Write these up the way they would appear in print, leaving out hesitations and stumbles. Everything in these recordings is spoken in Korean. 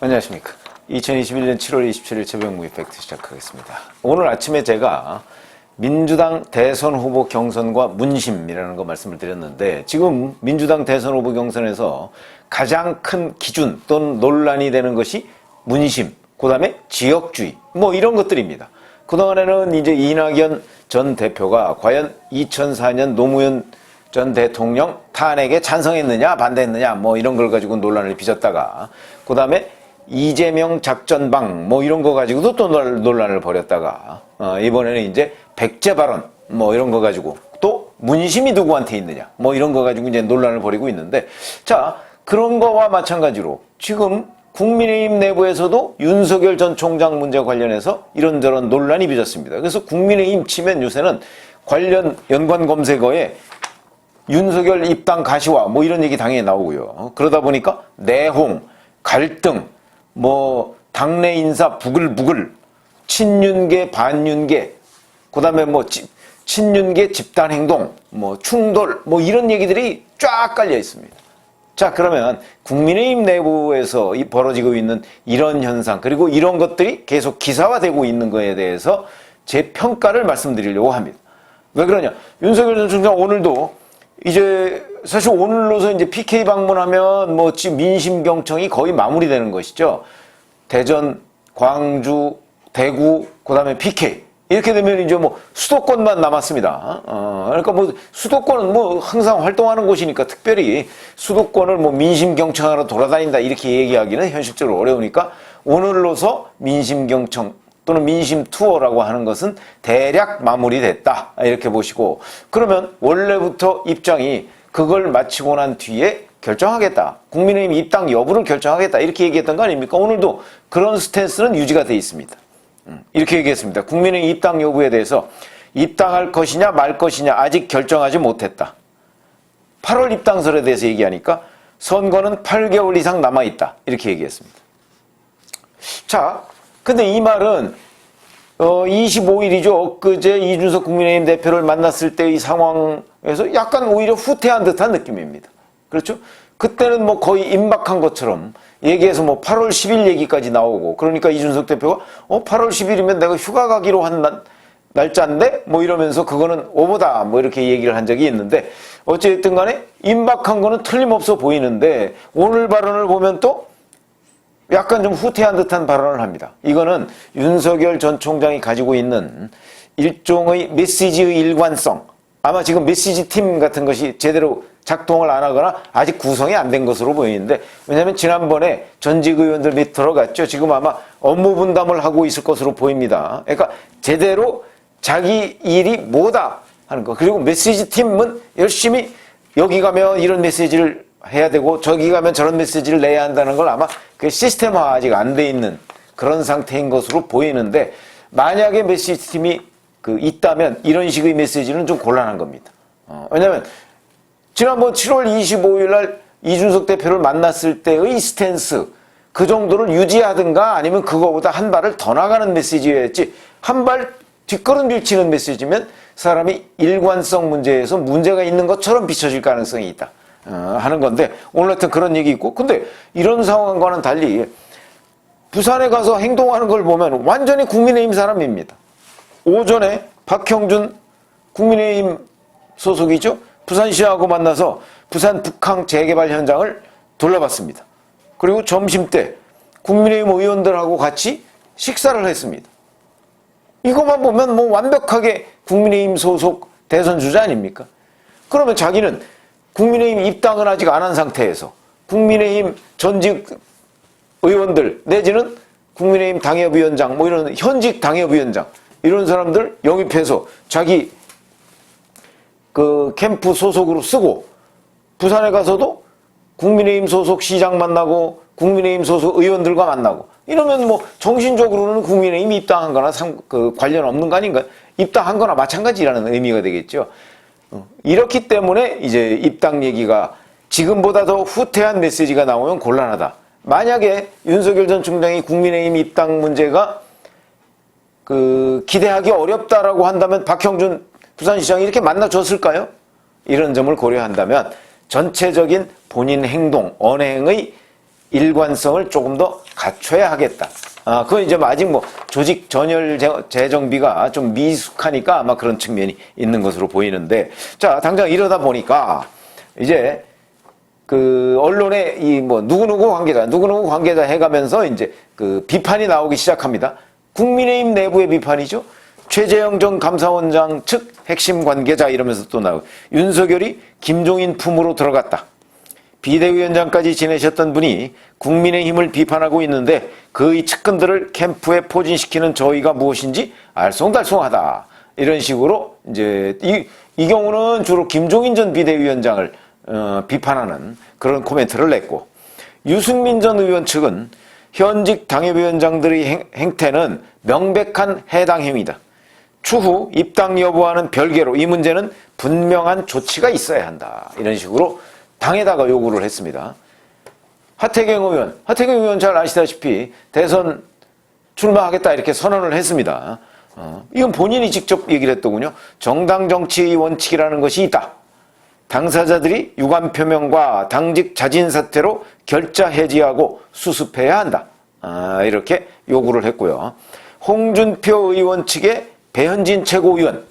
안녕하십니까. 2021년 7월 27일 새벽 무기팩트 시작하겠습니다. 오늘 아침에 제가 민주당 대선 후보 경선과 문심이라는 거 말씀을 드렸는데, 지금 민주당 대선 후보 경선에서 가장 큰 기준 또는 논란이 되는 것이 문심, 그 다음에 지역주의, 뭐 이런 것들입니다. 그동안에는 이제 이낙연 전 대표가 과연 2004년 노무현 전 대통령 탄핵에 찬성했느냐 반대했느냐 뭐 이런 걸 가지고 논란을 빚었다가, 그 다음에 이재명 작전방 뭐 이런 거 가지고도 또 논란을 벌였다가, 이번에는 이제 백제 발언 뭐 이런 거 가지고 또 문심이 누구한테 있느냐 뭐 이런 거 가지고 이제 논란을 벌이고 있는데, 자, 그런 거와 마찬가지로 지금 국민의힘 내부에서도 윤석열 전 총장 문제 관련해서 이런저런 논란이 빚었습니다. 그래서 국민의힘 치면 요새는 관련 연관 검색어에 윤석열 입당 가시화 뭐 이런 얘기 당연히 나오고요. 그러다 보니까 내홍, 갈등, 뭐 당내 인사 부글부글, 친윤계 반윤계, 그다음에 뭐 친윤계 집단 행동, 뭐 충돌, 뭐 이런 얘기들이 쫙 깔려 있습니다. 자, 그러면 국민의힘 내부에서 벌어지고 있는 이런 현상, 그리고 이런 것들이 계속 기사화되고 있는 거에 대해서 제 평가를 말씀드리려고 합니다. 왜 그러냐? 윤석열 전 총장 오늘도 이제 사실 오늘로서 이제 PK 방문하면 뭐 지금 민심경청이 거의 마무리되는 것이죠. 대전, 광주, 대구, 그 다음에 PK. 이렇게 되면 이제 뭐 수도권만 남았습니다. 그러니까 뭐 수도권은 뭐 항상 활동하는 곳이니까 특별히 수도권을 뭐 민심경청하러 돌아다닌다 이렇게 얘기하기는 현실적으로 어려우니까 오늘로서 민심경청 또는 민심 투어라고 하는 것은 대략 마무리됐다 이렇게 보시고, 그러면 원래부터 입장이 그걸 마치고 난 뒤에 결정하겠다, 국민의힘 입당 여부를 결정하겠다 이렇게 얘기했던 거 아닙니까? 오늘도 그런 스탠스는 유지가 돼 있습니다. 이렇게 얘기했습니다. 국민의힘 입당 여부에 대해서 입당할 것이냐 말 것이냐 아직 결정하지 못했다. 8월 입당설에 대해서 얘기하니까 선거는 8개월 이상 남아있다 이렇게 얘기했습니다. 자, 근데 이 말은 25일이죠. 엊그제 이준석 국민의힘 대표를 만났을 때의 상황에서 약간 오히려 후퇴한 듯한 느낌입니다. 그렇죠? 그때는 뭐 거의 임박한 것처럼 얘기해서 뭐 8월 10일 얘기까지 나오고, 그러니까 이준석 대표가 8월 10일이면 내가 휴가 가기로 한 날짜인데 뭐 이러면서 그거는 오보다 뭐 이렇게 얘기를 한 적이 있는데, 어쨌든 간에 임박한 거는 틀림없어 보이는데 오늘 발언을 보면 또 약간 좀 후퇴한 듯한 발언을 합니다. 이거는 윤석열 전 총장이 가지고 있는 일종의 메시지의 일관성, 아마 지금 메시지 팀 같은 것이 제대로 작동을 안 하거나 아직 구성이 안 된 것으로 보이는데, 왜냐하면 지난번에 전직 의원들 밑 들어갔죠. 지금 아마 업무 분담을 하고 있을 것으로 보입니다. 그러니까 제대로 자기 일이 뭐다 하는 거, 그리고 메시지 팀은 열심히 여기 가면 이런 메시지를 해야 되고 저기 가면 저런 메시지를 내야 한다는 걸 아마 그 시스템화 아직 안 돼 있는 그런 상태인 것으로 보이는데, 만약에 메시지 팀이 있다면 이런 식의 메시지는 좀 곤란한 겁니다. 왜냐하면 지난번 7월 25일 날 이준석 대표를 만났을 때의 스탠스, 그 정도를 유지하든가 아니면 그거보다 한 발을 더 나가는 메시지였지, 한 발 뒷걸음질 치는 메시지면 사람이 일관성 문제에서 문제가 있는 것처럼 비춰질 가능성이 있다 하는 건데, 오늘 하여튼 그런 얘기 있고, 근데 이런 상황과는 달리 부산에 가서 행동하는 걸 보면 완전히 국민의힘 사람입니다. 오전에 박형준 국민의힘 소속이죠. 부산시하고 만나서 부산 북항 재개발 현장을 둘러봤습니다. 그리고 점심때 국민의힘 의원들하고 같이 식사를 했습니다. 이것만 보면 뭐 완벽하게 국민의힘 소속 대선 주자 아닙니까? 그러면 자기는 국민의힘 입당을 아직 안 한 상태에서 국민의힘 전직 의원들 내지는 국민의힘 당협위원장 뭐 이런 현직 당협위원장 이런 사람들 영입해서 자기 그 캠프 소속으로 쓰고, 부산에 가서도 국민의힘 소속 시장 만나고 국민의힘 소속 의원들과 만나고, 이러면 뭐 정신적으로는 국민의힘 입당한 거나 관련 없는 거 아닌가? 입당한 거나 마찬가지라는 의미가 되겠죠. 이렇기 때문에 이제 입당 얘기가 지금보다 더 후퇴한 메시지가 나오면 곤란하다. 만약에 윤석열 전 총장이 국민의힘 입당 문제가 기대하기 어렵다라고 한다면 박형준 부산시장이 이렇게 만나줬을까요? 이런 점을 고려한다면 전체적인 본인 행동, 언행의 일관성을 조금 더 갖춰야 하겠다. 그건 이제 아직 뭐 조직 전열 재정비가 좀 미숙하니까 아마 그런 측면이 있는 것으로 보이는데, 자, 당장 이러다 보니까 이제 그 언론에 이 뭐 누구누구 관계자 해가면서 이제 그 비판이 나오기 시작합니다. 국민의힘 내부의 비판이죠. 최재형 전 감사원장 측 핵심 관계자 이러면서 또 나오고, 윤석열이 김종인 품으로 들어갔다. 비대위원장까지 지내셨던 분이 국민의힘을 비판하고 있는데 그의 측근들을 캠프에 포진시키는 저희가 무엇인지 알쏭달쏭하다. 이런 식으로 이제 이 경우는 주로 김종인 전 비대위원장을 비판하는 그런 코멘트를 냈고, 유승민 전 의원 측은 현직 당협위원장들의 행태는 명백한 해당 행위다. 추후 입당 여부와는 별개로 이 문제는 분명한 조치가 있어야 한다. 이런 식으로 당에다가 요구를 했습니다. 하태경 의원 잘 아시다시피 대선 출마하겠다 이렇게 선언을 했습니다. 이건 본인이 직접 얘기를 했더군요. 정당 정치의 원칙이라는 것이 있다. 당사자들이 유감 표명과 당직 자진 사퇴로 결자 해지하고 수습해야 한다. 이렇게 요구를 했고요. 홍준표 의원 측의 배현진 최고위원,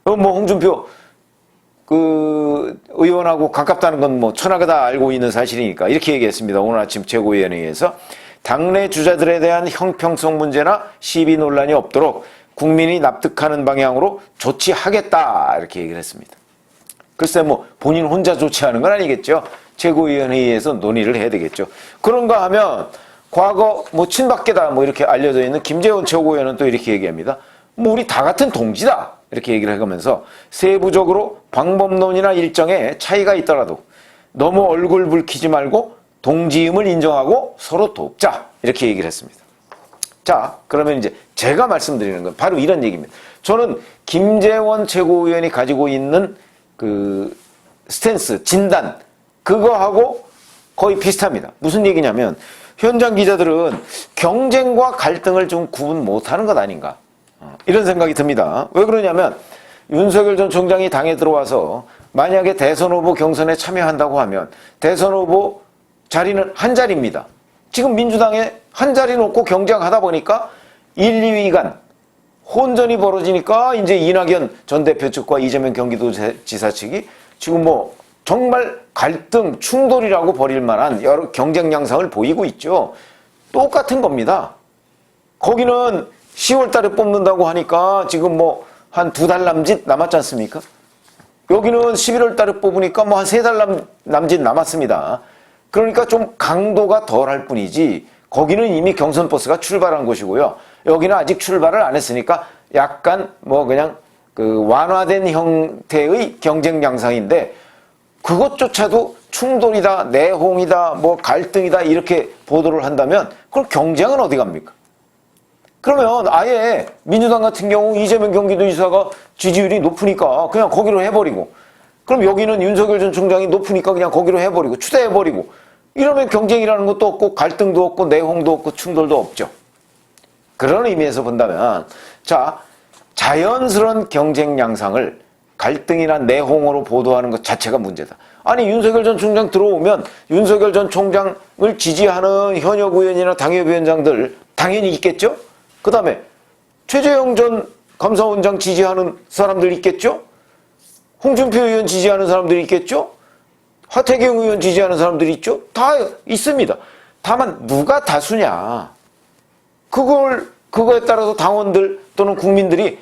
뭐 홍준표 그 의원하고 가깝다는 건 뭐 천하가 다 알고 있는 사실이니까 이렇게 얘기했습니다. 오늘 아침 최고위원회에서 당내 주자들에 대한 형평성 문제나 시비 논란이 없도록 국민이 납득하는 방향으로 조치하겠다 이렇게 얘기를 했습니다. 글쎄 뭐 본인 혼자 조치하는 건 아니겠죠. 최고위원회에서 논의를 해야 되겠죠. 그런가 하면 과거 뭐 친박계다 뭐 이렇게 알려져 있는 김재원 최고위원은 또 이렇게 얘기합니다. 뭐 우리 다 같은 동지다 이렇게 얘기를 해가면서 세부적으로 방법론이나 일정에 차이가 있더라도 너무 얼굴 붉히지 말고 동지임을 인정하고 서로 돕자 이렇게 얘기를 했습니다. 자, 그러면 이제 제가 말씀드리는 건 바로 이런 얘기입니다. 저는 김재원 최고위원이 가지고 있는 그 스탠스, 진단 그거하고 거의 비슷합니다. 무슨 얘기냐면 현장 기자들은 경쟁과 갈등을 좀 구분 못하는 것 아닌가 이런 생각이 듭니다. 왜 그러냐면 윤석열 전 총장이 당에 들어와서 만약에 대선 후보 경선에 참여한다고 하면 대선 후보 자리는 한 자리입니다. 지금 민주당에 한 자리 놓고 경쟁하다 보니까 1, 2위 간 혼전이 벌어지니까 이제 이낙연 전 대표 측과 이재명 경기도지사 측이 지금 뭐 정말 갈등, 충돌이라고 벌일 만한 여러 경쟁 양상을 보이고 있죠. 똑같은 겁니다. 거기는 10월 달에 뽑는다고 하니까 지금 뭐 한 2달 남짓 남았지 않습니까? 여기는 11월 달에 뽑으니까 뭐 한 3달 남짓 남았습니다. 그러니까 좀 강도가 덜할 뿐이지 거기는 이미 경선 버스가 출발한 곳이고요. 여기는 아직 출발을 안 했으니까 약간 뭐 그냥 그 완화된 형태의 경쟁 양상인데 그것조차도 충돌이다, 내홍이다, 뭐 갈등이다 이렇게 보도를 한다면 그럼 경쟁은 어디 갑니까? 그러면 아예 민주당 같은 경우 이재명 경기도지사가 지지율이 높으니까 그냥 거기로 해버리고 그럼 여기는 윤석열 전 총장이 높으니까 그냥 거기로 해버리고 추대해버리고 이러면 경쟁이라는 것도 없고 갈등도 없고 내홍도 없고 충돌도 없죠. 그런 의미에서 본다면 자 자연스러운 경쟁 양상을 갈등이나 내홍으로 보도하는 것 자체가 문제다. 아니 윤석열 전 총장 들어오면 윤석열 전 총장을 지지하는 현역 의원이나 당협위원장들 당연히 있겠죠. 그 다음에 최재형 전 감사원장 지지하는 사람들 있겠죠? 홍준표 의원 지지하는 사람들이 있겠죠? 하태경 의원 지지하는 사람들이 있죠? 다 있습니다. 다만 누가 다수냐? 그거에 따라서 당원들 또는 국민들이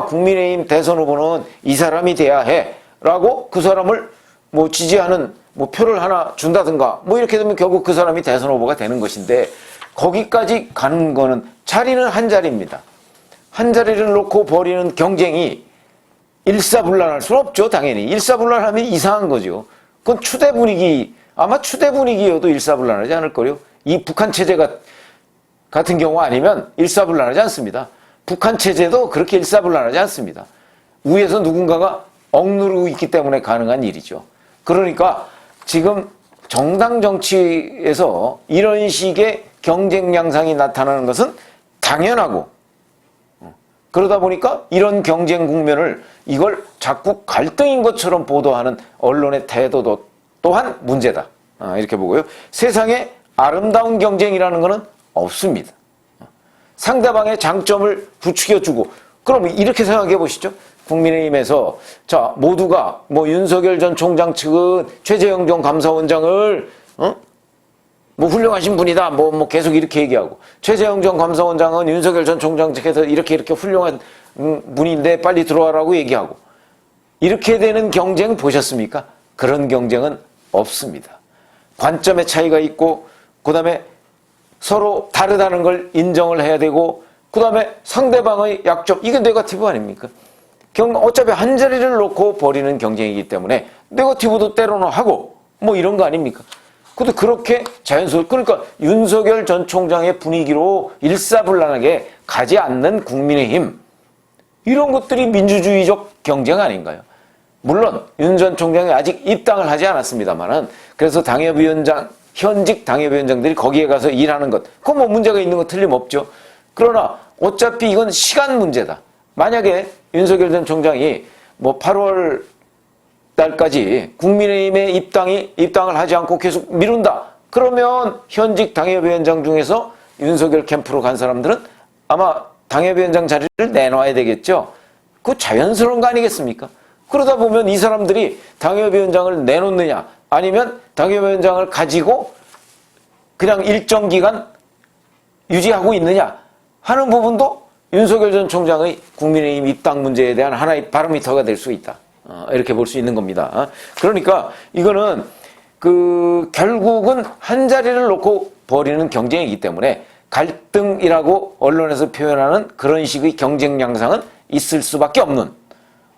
국민의힘 대선 후보는 이 사람이 돼야 해 라고 그 사람을 뭐 지지하는 뭐 표를 하나 준다든가 뭐 이렇게 되면 결국 그 사람이 대선 후보가 되는 것인데 거기까지 가는 거는 자리는 한 자리입니다. 한 자리를 놓고 벌이는 경쟁이 일사불란할 수는 없죠. 당연히 일사불란하면 이상한 거죠. 그건 추대 분위기 아마 추대 분위기여도 일사불란하지 않을 거요. 이 북한 체제가 같은 경우 아니면 일사불란하지 않습니다. 북한 체제도 그렇게 일사불란하지 않습니다. 위에서 누군가가 억누르고 있기 때문에 가능한 일이죠. 그러니까 지금 정당 정치에서 이런 식의 경쟁 양상이 나타나는 것은 당연하고 그러다 보니까 이런 경쟁 국면을 이걸 자꾸 갈등인 것처럼 보도하는 언론의 태도도 또한 문제다. 이렇게 보고요. 세상에 아름다운 경쟁이라는 것은 없습니다. 상대방의 장점을 부추겨주고, 그럼 이렇게 생각해 보시죠. 국민의힘에서 자 모두가 뭐 윤석열 전 총장 측은 최재형 전 감사원장을 뭐 훌륭하신 분이다 뭐 계속 이렇게 얘기하고, 최재형 전 감사원장은 윤석열 전 총장 측에서 이렇게 훌륭한 분인데 빨리 들어와라고 얘기하고, 이렇게 되는 경쟁 보셨습니까? 그런 경쟁은 없습니다. 관점의 차이가 있고, 그 다음에 서로 다르다는 걸 인정을 해야 되고, 그 다음에 상대방의 약점, 이게 네거티브 아닙니까? 어차피 한 자리를 놓고 벌이는 경쟁이기 때문에 네거티브도 때로는 하고 뭐 이런 거 아닙니까? 근데 그렇게 자연스럽게, 그러니까 윤석열 전 총장의 분위기로 일사불란하게 가지 않는 국민의힘, 이런 것들이 민주주의적 경쟁 아닌가요? 물론 윤 전 총장이 아직 입당을 하지 않았습니다만은, 그래서 당협위원장, 현직 당협위원장들이 거기에 가서 일하는 것, 그건 뭐 문제가 있는 거 틀림없죠. 그러나 어차피 이건 시간 문제다. 만약에 윤석열 전 총장이 뭐 8월 달까지 국민의힘에 입당을 하지 않고 계속 미룬다. 그러면 현직 당협위원장 중에서 윤석열 캠프로 간 사람들은 아마 당협위원장 자리를 내놔야 되겠죠. 그거 자연스러운 거 아니겠습니까? 그러다 보면 이 사람들이 당협위원장을 내놓느냐, 아니면 당협위원장을 가지고 그냥 일정 기간 유지하고 있느냐 하는 부분도 윤석열 전 총장의 국민의힘 입당 문제에 대한 하나의 바로미터가 될 수 있다. 이렇게 볼 수 있는 겁니다. 그러니까 이거는 결국은 한 자리를 놓고 벌이는 경쟁이기 때문에 갈등이라고 언론에서 표현하는 그런 식의 경쟁 양상은 있을 수밖에 없는,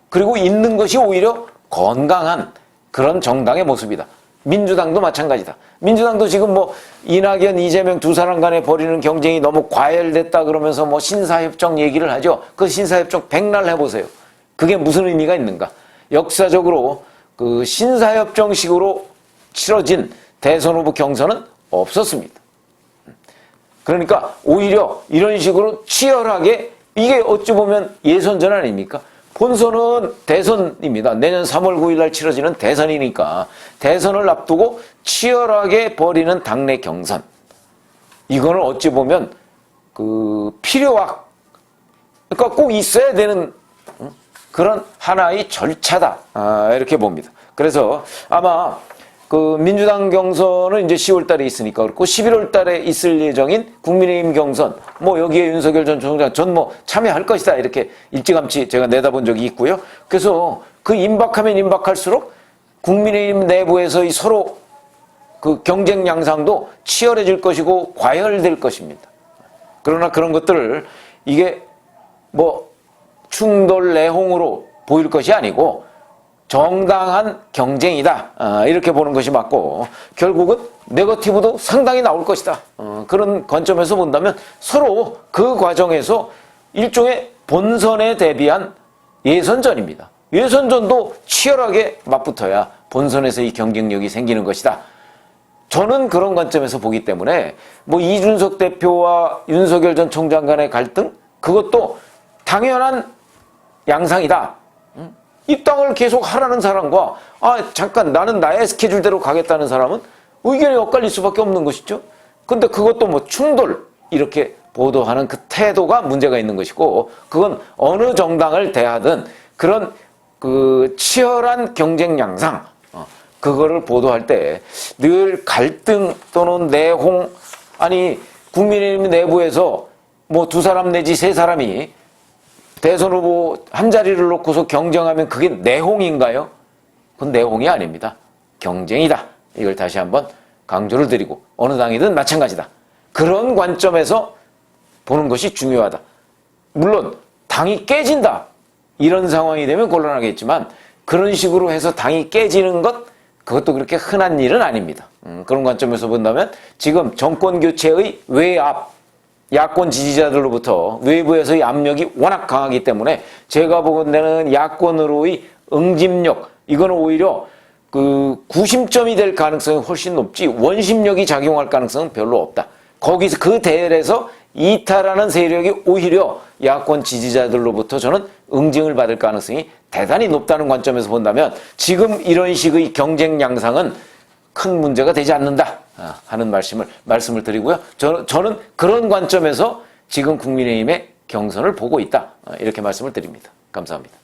그리고 있는 것이 오히려 건강한 그런 정당의 모습이다. 민주당도 마찬가지다. 민주당도 지금 뭐 이낙연, 이재명 두 사람 간에 벌이는 경쟁이 너무 과열됐다 그러면서 뭐 신사협정 얘기를 하죠. 그 신사협정 백날 해보세요. 그게 무슨 의미가 있는가? 역사적으로 그 신사협정식으로 치러진 대선 후보 경선은 없었습니다. 그러니까 오히려 이런 식으로 치열하게, 이게 어찌 보면 예선전 아닙니까? 본선은 대선입니다. 내년 3월 9일 날 치러지는 대선이니까 대선을 앞두고 치열하게 벌이는 당내 경선, 이거는 어찌 보면 필요악, 그러니까 꼭 있어야 되는 그런 하나의 절차다, 이렇게 봅니다. 그래서 아마 민주당 경선은 이제 10월 달에 있으니까 그렇고, 11월 달에 있을 예정인 국민의힘 경선, 뭐 여기에 윤석열 전 총장 전 뭐 참여할 것이다, 이렇게 일찌감치 제가 내다본 적이 있고요. 그래서 임박하면 임박할수록 국민의힘 내부에서의 서로 경쟁 양상도 치열해질 것이고 과열될 것입니다. 그러나 그런 것들을 이게 뭐 충돌 내홍으로 보일 것이 아니고 정당한 경쟁이다, 이렇게 보는 것이 맞고, 결국은 네거티브도 상당히 나올 것이다, 그런 관점에서 본다면 서로 그 과정에서 일종의 본선에 대비한 예선전입니다. 예선전도 치열하게 맞붙어야 본선에서 이 경쟁력이 생기는 것이다. 저는 그런 관점에서 보기 때문에 뭐 이준석 대표와 윤석열 전 총장 간의 갈등, 그것도 당연한 양상이다. 입당을 계속 하라는 사람과 잠깐 나는 나의 스케줄대로 가겠다는 사람은 의견이 엇갈릴 수밖에 없는 것이죠. 근데 그것도 뭐 충돌 이렇게 보도하는 그 태도가 문제가 있는 것이고, 그건 어느 정당을 대하든 그런 치열한 경쟁 양상, 그거를 보도할 때 늘 갈등 또는 내홍, 아니 국민의힘 내부에서 뭐 두 사람 내지 세 사람이 대선 후보 한 자리를 놓고서 경쟁하면 그게 내홍인가요? 그건 내홍이 아닙니다. 경쟁이다. 이걸 다시 한번 강조를 드리고, 어느 당이든 마찬가지다. 그런 관점에서 보는 것이 중요하다. 물론 당이 깨진다, 이런 상황이 되면 곤란하겠지만, 그런 식으로 해서 당이 깨지는 것, 그것도 그렇게 흔한 일은 아닙니다. 그런 관점에서 본다면 지금 정권 교체의 외압, 야권 지지자들로부터 외부에서의 압력이 워낙 강하기 때문에 제가 보건대는 야권으로의 응집력, 이거는 오히려 구심점이 될 가능성이 훨씬 높지 원심력이 작용할 가능성은 별로 없다. 거기서 그 대열에서 이탈하는 세력이 오히려 야권 지지자들로부터 저는 응징을 받을 가능성이 대단히 높다는 관점에서 본다면, 지금 이런 식의 경쟁 양상은 큰 문제가 되지 않는다 하는 말씀을 드리고요. 저는 그런 관점에서 지금 국민의힘의 경선을 보고 있다 이렇게 말씀을 드립니다. 감사합니다.